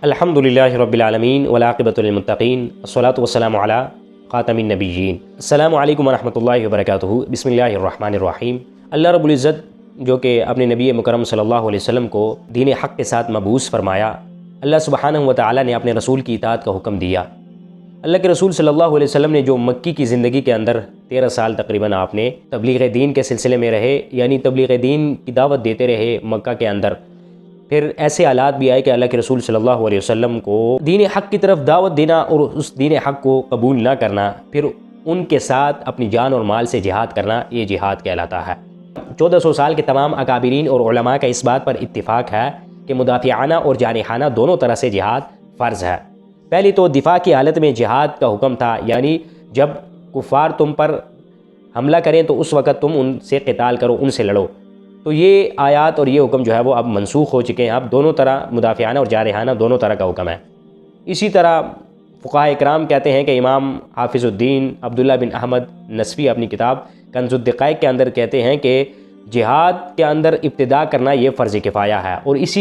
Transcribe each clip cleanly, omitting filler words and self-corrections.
الحمدللہ رب العالمین والعاقبۃ للمتقین والصلاۃ والسلام علی خاتم النبیین۔ السلام علیکم ورحمۃ اللہ وبرکاتہ۔ بسم اللہ الرحمن الرحیم۔ اللہ رب العزت جو کہ اپنے نبی مکرم صلی اللہ علیہ وسلم کو دین حق کے ساتھ مبعوث فرمایا، اللہ سبحانہ و تعالی نے اپنے رسول کی اطاعت کا حکم دیا۔ اللہ کے رسول صلی اللہ علیہ وسلم نے جو مکی کی زندگی کے اندر 13 سال تقریباً آپ نے تبلیغ دین کے سلسلے میں رہے، یعنی تبلیغ دین کی دعوت دیتے رہے مکہ کے اندر۔ پھر ایسے حالات بھی آئے کہ اللہ کے رسول صلی اللہ علیہ وسلم کو دین حق کی طرف دعوت دینا اور اس دین حق کو قبول نہ کرنا، پھر ان کے ساتھ اپنی جان اور مال سے جہاد کرنا، یہ جہاد کہلاتا ہے۔ 1400 سال کے تمام اکابرین اور علماء کا اس بات پر اتفاق ہے کہ مدافعانہ اور جانحانہ دونوں طرح سے جہاد فرض ہے۔ پہلی تو دفاع کی حالت میں جہاد کا حکم تھا، یعنی جب کفار تم پر حملہ کریں تو اس وقت تم ان سے قتال کرو، ان سے لڑو۔ تو یہ آیات اور یہ حکم جو ہے وہ اب منسوخ ہو چکے ہیں، اب دونوں طرح مدافعانہ اور جارحانہ دونوں طرح کا حکم ہے۔ اسی طرح فقہاء اکرام کہتے ہیں کہ امام حافظ الدین عبداللہ بن احمد نصفی اپنی کتاب کنز الدقائق کے اندر کہتے ہیں کہ جہاد کے اندر ابتدا کرنا یہ فرض کفایہ ہے، اور اس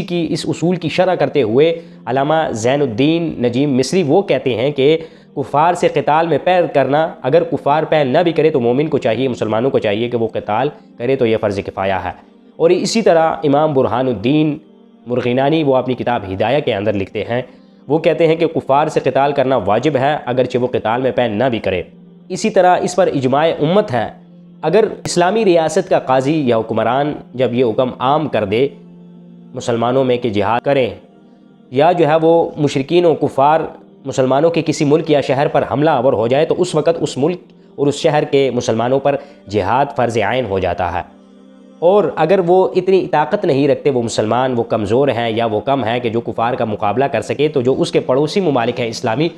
اصول کی شرح کرتے ہوئے علامہ زین الدین نجیم مصری وہ کہتے ہیں کہ کفار سے قتال میں پہل کرنا، اگر کفار پہل نہ بھی کرے تو مومن کو چاہیے، مسلمانوں کو چاہیے کہ وہ قتال کرے، تو یہ فرض کفایہ ہے۔ اور اسی طرح امام برہان الدین مرغینانی وہ اپنی کتاب ہدایہ کے اندر لکھتے ہیں، وہ کہتے ہیں کہ کفار سے قتال کرنا واجب ہے اگرچہ وہ قتال میں پہل نہ بھی کرے۔ اسی طرح اس پر اجماع امت ہے، اگر اسلامی ریاست کا قاضی یا حکمران جب یہ حکم عام کر دے مسلمانوں میں کہ جہاد کریں، یا جو ہے وہ مشرکین و کفار مسلمانوں کے کسی ملک یا شہر پر حملہ آور ہو جائے، تو اس وقت اس ملک اور اس شہر کے مسلمانوں پر جہاد فرض عین ہو جاتا ہے۔ اور اگر وہ اتنی طاقت نہیں رکھتے، وہ مسلمان وہ کمزور ہیں یا وہ کم ہیں کہ جو کفار کا مقابلہ کر سکے، تو جو اس کے پڑوسی ممالک ہیں اسلامی،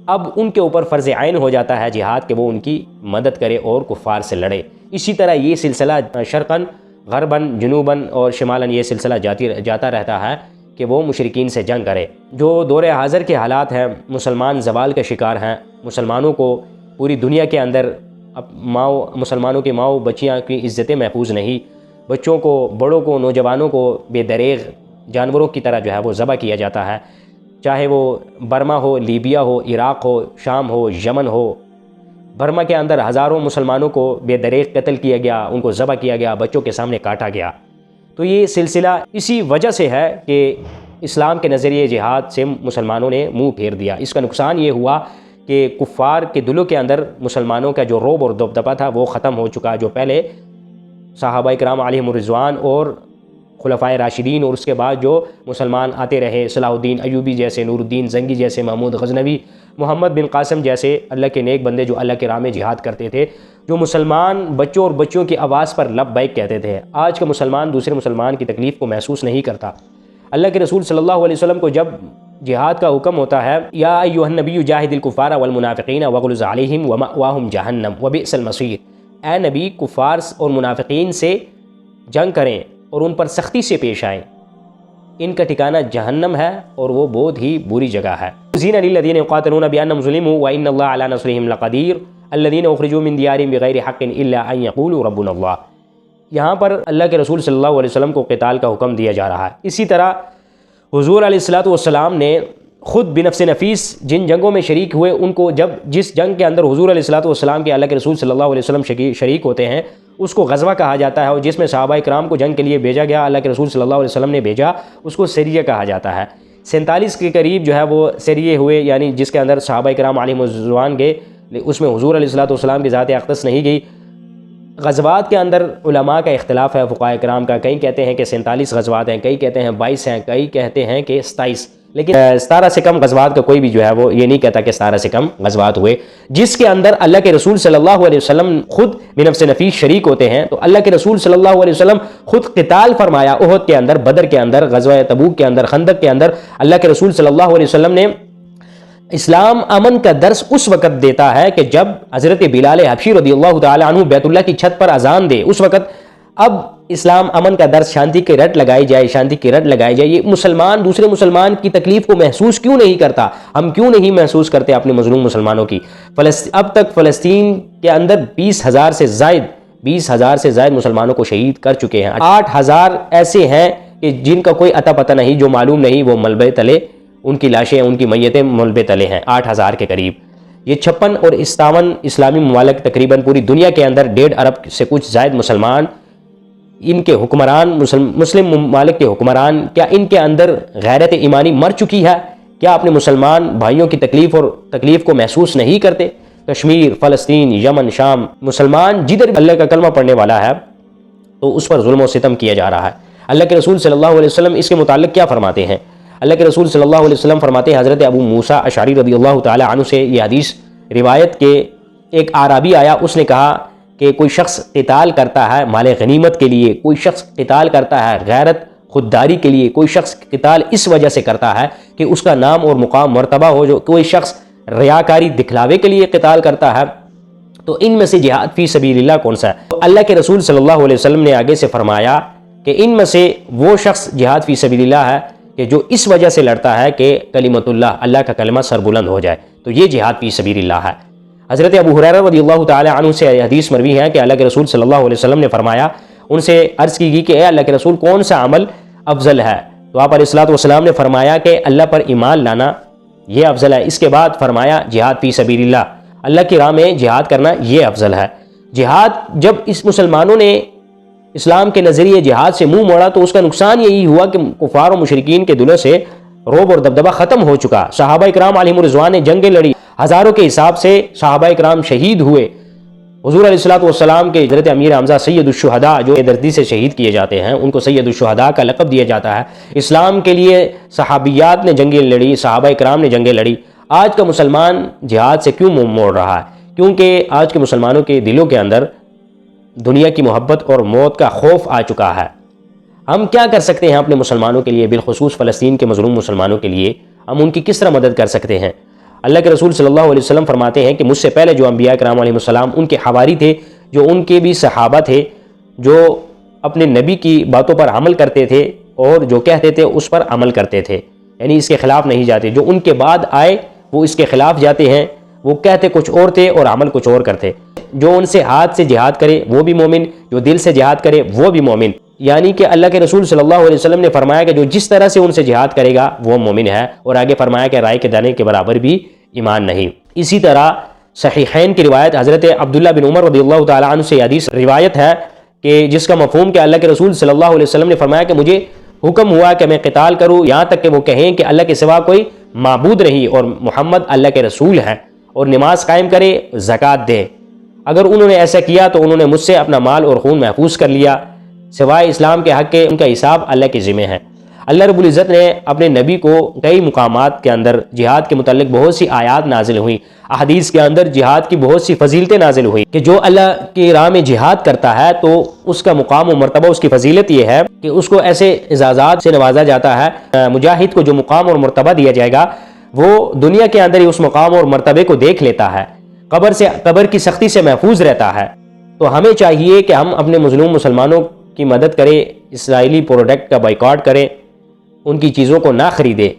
اب ان کے اوپر فرض عین ہو جاتا ہے جہاد کہ وہ ان کی مدد کرے اور کفار سے لڑے۔ اسی طرح یہ سلسلہ شرقاً غرباً جنوباً اور شمالاً یہ سلسلہ جاتا رہتا ہے کہ وہ مشرکین سے جنگ کرے۔ جو دور حاضر کے حالات ہیں، مسلمان زوال کا شکار ہیں، مسلمانوں کو پوری دنیا کے اندر مسلمانوں کے ماؤں بچیاں کی عزتیں محفوظ نہیں، بچوں کو، بڑوں کو، نوجوانوں کو بے دریغ جانوروں کی طرح جو ہے وہ ذبح کیا جاتا ہے، چاہے وہ برما ہو، لیبیا ہو، عراق ہو، شام ہو، یمن ہو۔ برما کے اندر ہزاروں مسلمانوں کو بے دریغ قتل کیا گیا، ان کو ذبح کیا گیا، بچوں کے سامنے کاٹا گیا۔ تو یہ سلسلہ اسی وجہ سے ہے کہ اسلام کے نظریے جہاد سے مسلمانوں نے منہ پھیر دیا۔ اس کا نقصان یہ ہوا کہ کفار کے دلوں کے اندر مسلمانوں کا جو رعب اور دبدبہ تھا وہ ختم ہو چکا، جو پہلے صحابہ کرام علیہم الرضوان اور خلفائے راشدین اور اس کے بعد جو مسلمان آتے رہے، صلاح الدین ایوبی جیسے، نور الدین زنگی جیسے، محمود غزنوی، محمد بن قاسم جیسے اللہ کے نیک بندے جو اللہ کے راہ میں جہاد کرتے تھے، جو مسلمان بچوں اور بچیوں کی آواز پر لبیک کہتے تھے۔ آج کا مسلمان دوسرے مسلمان کی تکلیف کو محسوس نہیں کرتا۔ اللہ کے رسول صلی اللہ علیہ وسلم کو جب جہاد کا حکم ہوتا ہے، یا ایھا النبی جاہد الکفار والمنافقین واغلظ علیہم ومأواہم جہنم وبئس المصیر، اے نبی کفار اور منافقین سے جنگ کریں اور ان پر سختی سے پیش آئیں، ان کا ٹھکانہ جہنم ہے اور وہ بہت ہی بری جگہ ہے۔ زین للذین یقاتلون بانہم ظلموا وان اللہ علی نصرہم لقدیر الذین اخرجوا من دیارہم بغیر حق الا ان یقولوا ربنا اللہ۔ یہاں پر اللہ کے رسول صلی اللہ علیہ وسلم کو قتال کا حکم دیا جا رہا ہے۔ اسی طرح حضور علیہ الصلوۃ والسلام نے خود بنفس نفیس جن جنگوں میں شریک ہوئے، ان کو جس جنگ کے اندر حضور علیہ الصلوۃ والسلام کے اللہ کے رسول صلی اللہ علیہ وسلم شریک ہوتے ہیں، اس کو غزوہ کہا جاتا ہے، اور جس میں صحابہ کرام کو جنگ کے لیے بھیجا گیا، اللہ کے رسول صلی اللہ علیہ وسلم نے بھیجا، اس کو سریہ کہا جاتا ہے۔ 47 کے قریب جو ہے وہ سریے ہوئے، یعنی جس کے اندر صحابہ کرام علیہم الرضوان گئے، اس میں حضور علیہ الصلوۃ والسلام کی ذات اقدس نہیں گئی۔ غزوات کے اندر علماء کا اختلاف ہے، فقہاء کرام کا، کئی کہتے ہیں کہ 47 غزوات ہیں، کئی کہتے ہیں 22 ہیں، کئی کہتے ہیں کہ 27، لیکن 17 سے کم غزوات کا کوئی بھی جو ہے وہ یہ نہیں کہتا کہ 17 سے کم غزوات ہوئے، جس کے اندر اللہ کے رسول صلی اللہ علیہ وسلم خود بنفس نفیس شریک ہوتے ہیں۔ تو اللہ کے رسول صلی اللہ علیہ وسلم خود قتال فرمایا، احد کے اندر، بدر کے اندر، غزوہ تبوک کے اندر، خندق کے اندر۔ اللہ کے رسول صلی اللہ علیہ وسلم نے اسلام امن کا درس اس وقت دیتا ہے کہ جب حضرت بلال حبشی رضی اللہ تعالی عنہ بیت اللہ کی چھت پر اذان دے، اس وقت اب اسلام امن کا درس، شانتی کی رٹ لگائی جائے، شانتی کی رٹ لگائی جائے۔ یہ مسلمان دوسرے مسلمان کی تکلیف کو محسوس کیوں نہیں کرتا؟ ہم کیوں نہیں محسوس کرتے اپنے مظلوم مسلمانوں کی؟ اب تک فلسطین کے اندر 20,000 سے زائد مسلمانوں کو شہید کر چکے ہیں۔ 8,000 ایسے ہیں کہ جن کا کوئی عطا پتہ نہیں، جو معلوم نہیں وہ ملبے تلے ان کی لاشیں، ان کی میتیں ملبے تلے ہیں، 8000 کے قریب۔ یہ 56 اور 57 اسلامی ممالک، تقریباً پوری دنیا کے اندر 1.5 ارب سے کچھ زائد مسلمان، ان کے حکمران، مسلم ممالک کے حکمران، کیا ان کے اندر غیرت ایمانی مر چکی ہے؟ کیا اپنے مسلمان بھائیوں کی تکلیف کو محسوس نہیں کرتے؟ کشمیر، فلسطین، یمن، شام، مسلمان جدھر اللہ کا کلمہ پڑھنے والا ہے تو اس پر ظلم و ستم کیا جا رہا ہے۔ اللہ کے رسول صلی اللہ علیہ وسلم اس کے متعلق کیا فرماتے ہیں؟ اللہ کے رسول صلی اللہ علیہ وسلم فرماتے ہیں، حضرت ابو موسیٰ اشعری رضی اللہ تعالی عنہ سے یہ حدیث روایت کے، ایک اعرابی آیا، اس نے کہا کہ کوئی شخص قتال کرتا ہے مال غنیمت کے لیے، کوئی شخص قتال کرتا ہے غیرت خودداری کے لیے، کوئی شخص قتال اس وجہ سے کرتا ہے کہ اس کا نام اور مقام مرتبہ ہو، جو کوئی شخص ریاکاری دکھلاوے کے لیے قتال کرتا ہے، تو ان میں سے جہاد فی سبیل اللہ کون سا ہے؟ تو اللہ کے رسول صلی اللہ علیہ وسلم نے آگے سے فرمایا کہ ان میں سے وہ شخص جہاد فی سبیل اللہ ہے کہ جو اس وجہ سے لڑتا ہے کہ کلمت اللہ، اللہ کا کلمہ سربلند ہو جائے، تو یہ جہاد فی سبیل اللہ ہے۔ حضرت ابو ہریرہ رضی اللہ تعالی عنہ سے حدیث مروی ہے کہ اللہ کے رسول صلی اللہ علیہ وسلم نے فرمایا، ان سے عرض کی گئی کہ اے اللہ کے رسول کون سا عمل افضل ہے؟ تو آپ علیہ الصلوۃ والسلام نے فرمایا کہ اللہ پر ایمان لانا یہ افضل ہے۔ اس کے بعد فرمایا جہاد فی سبیل اللہ، اللہ کی راہ میں جہاد کرنا یہ افضل ہے۔ جہاد، جب اس مسلمانوں نے اسلام کے نظریے جہاد سے منہ موڑا تو اس کا نقصان یہی ہوا کہ کفار و مشرکین کے دلوں سے رعب اور دبدبہ ختم ہو چکا۔ صحابہ اکرام علیہم الرضوان نے جنگیں لڑی، ہزاروں کے حساب سے صحابہ اکرام شہید ہوئے۔ حضور علیہ الصلوۃ والسلام کے حضرت امیر حمزہ سید الشہداء جو دردی سے شہید کیے جاتے ہیں، ان کو سید الشہداء کا لقب دیا جاتا ہے۔ اسلام کے لیے صحابیات نے جنگیں لڑی، صحابہ اکرام نے جنگیں لڑی۔ آج کا مسلمان جہاد سے کیوں منہ موڑ رہا ہے؟ کیونکہ آج کے مسلمانوں کے دلوں کے اندر دنیا کی محبت اور موت کا خوف آ چکا ہے۔ ہم کیا کر سکتے ہیں اپنے مسلمانوں کے لیے، بالخصوص فلسطین کے مظلوم مسلمانوں کے لیے؟ ہم ان کی کس طرح مدد کر سکتے ہیں؟ اللہ کے رسول صلی اللہ علیہ وسلم فرماتے ہیں کہ مجھ سے پہلے جو انبیاء کرام علیہ السلام، ان کے حواری تھے، جو ان کے بھی صحابہ تھے، جو اپنے نبی کی باتوں پر عمل کرتے تھے اور جو کہتے تھے اس پر عمل کرتے تھے، یعنی اس کے خلاف نہیں جاتے۔ جو ان کے بعد آئے وہ اس کے خلاف جاتے ہیں، وہ کہتے کچھ اور تھے اور عمل کچھ اور کرتے۔ جو ان سے ہاتھ سے جہاد کرے وہ بھی مومن، جو دل سے جہاد کرے وہ بھی مومن۔ یعنی کہ اللہ کے رسول صلی اللہ علیہ وسلم نے فرمایا کہ جو جس طرح سے ان سے جہاد کرے گا وہ مومن ہے، اور آگے فرمایا کہ رائے کے دانے کے برابر بھی ایمان نہیں۔ اسی طرح صحیحین کی روایت حضرت عبداللہ بن عمر رضی اللہ تعالی عنہ سے حدیث روایت ہے کہ جس کا مفہوم کہ اللہ کے رسول صلی اللہ علیہ وسلم نے فرمایا کہ مجھے حکم ہوا کہ میں قتال کروں یہاں تک کہ وہ کہیں کہ اللہ کے سوا کوئی معبود نہیں اور محمد اللہ کے رسول ہیں، اور نماز قائم کرے، زکوٰۃ دے۔ اگر انہوں نے ایسا کیا تو انہوں نے مجھ سے اپنا مال اور خون محفوظ کر لیا، سوائے اسلام کے حق کے ان کا حساب اللہ کے ذمہ ہے۔ اللہ رب العزت نے اپنے نبی کو کئی مقامات کے اندر جہاد کے متعلق بہت سی آیات نازل ہوئیں، احادیث کے اندر جہاد کی بہت سی فضیلتیں نازل ہوئیں کہ جو اللہ کی راہ میں جہاد کرتا ہے تو اس کا مقام و مرتبہ، اس کی فضیلت یہ ہے کہ اس کو ایسے اعزازات سے نوازا جاتا ہے۔ مجاہد کو جو مقام اور مرتبہ دیا جائے گا وہ دنیا کے اندر ہی اس مقام اور مرتبے کو دیکھ لیتا ہے، قبر کی سختی سے محفوظ رہتا ہے۔ تو ہمیں چاہیے کہ ہم اپنے مظلوم مسلمانوں کی مدد کریں، اسرائیلی پروڈکٹ کا بائیکاٹ کریں، ان کی چیزوں کو نہ خریدیں۔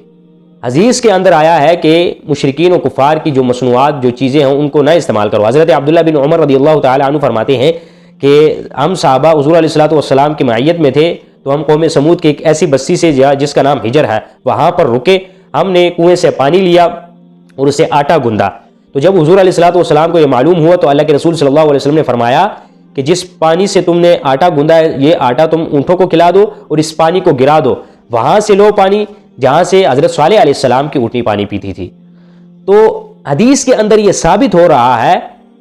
حدیث کے اندر آیا ہے کہ مشرکین و کفار کی جو مصنوعات، جو چیزیں ہیں ان کو نہ استعمال کرو۔ حضرت عبداللہ بن عمر رضی اللہ تعالی عنہ فرماتے ہیں کہ ہم صحابہ حضور علیہ الصلوۃ والسلام کی معیت میں تھے تو ہم قوم سمود کی ایک ایسی بستی سے جس کا نام حجر ہے وہاں پر رکے، ہم نے کنویں سے پانی لیا اور اسے آٹا گوندا۔ تو جب حضور علیہ الصلوۃ والسلام کو یہ معلوم ہوا تو اللہ کے رسول صلی اللہ علیہ وسلم نے فرمایا کہ جس پانی سے تم نے آٹا گوندا ہے یہ آٹا تم اونٹوں کو کھلا دو اور اس پانی کو گرا دو، وہاں سے لو پانی جہاں سے حضرت صالح علیہ السلام کی اونٹنی پانی پیتی تھی۔ تو حدیث کے اندر یہ ثابت ہو رہا ہے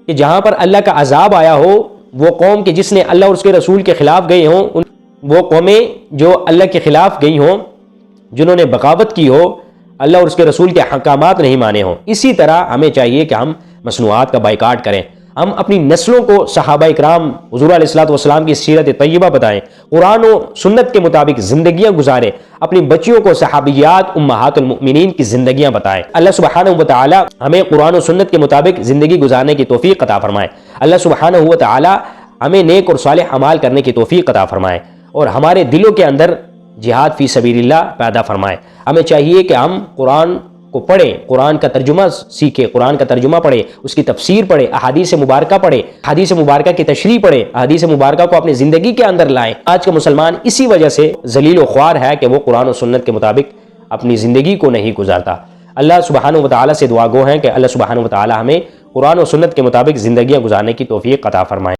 کہ جہاں پر اللہ کا عذاب آیا ہو، وہ قوم کہ جس نے اللہ اور اس کے رسول کے خلاف گئے ہوں، وہ قومیں جو اللہ کے خلاف گئی ہوں، جنہوں نے بغاوت کی ہو، اللہ اور اس کے رسول کے احکامات نہیں مانے ہوں۔ اسی طرح ہمیں چاہیے کہ ہم مصنوعات کا بائیکاٹ کریں، ہم اپنی نسلوں کو صحابہ اکرام حضور علیہ الصلوۃ والسلام کی سیرت طیبہ بتائیں، قرآن و سنت کے مطابق زندگیاں گزاریں، اپنی بچیوں کو صحابیات امہات المؤمنین کی زندگیاں بتائیں۔ اللہ سبحانہ و تعالی ہمیں قرآن و سنت کے مطابق زندگی گزارنے کی توفیق عطا فرمائے۔ اللہ سبحانہ و تعالی ہمیں نیک اور صالح اعمال کرنے کی توفیق عطا فرمائے اور ہمارے دلوں کے اندر جہاد فی سبیل اللہ پیدا فرمائے۔ ہمیں چاہیے کہ ہم قرآن کو پڑھیں، قرآن کا ترجمہ سیکھیں، قرآن کا ترجمہ پڑھیں، اس کی تفسیر پڑھیں، احادیث مبارکہ پڑھیں، حدیث مبارکہ کی تشریح پڑھیں، حدیث مبارکہ کو اپنی زندگی کے اندر لائیں۔ آج کا مسلمان اسی وجہ سے ذلیل و خوار ہے کہ وہ قرآن و سنت کے مطابق اپنی زندگی کو نہیں گزارتا۔ اللہ سبحانہ و تعالیٰ سے دعا گو ہیں کہ اللہ سبحانہ و تعالیٰ ہمیں قرآن و سنت کے مطابق زندگیاں گزارنے کی توفیق عطا فرمائے۔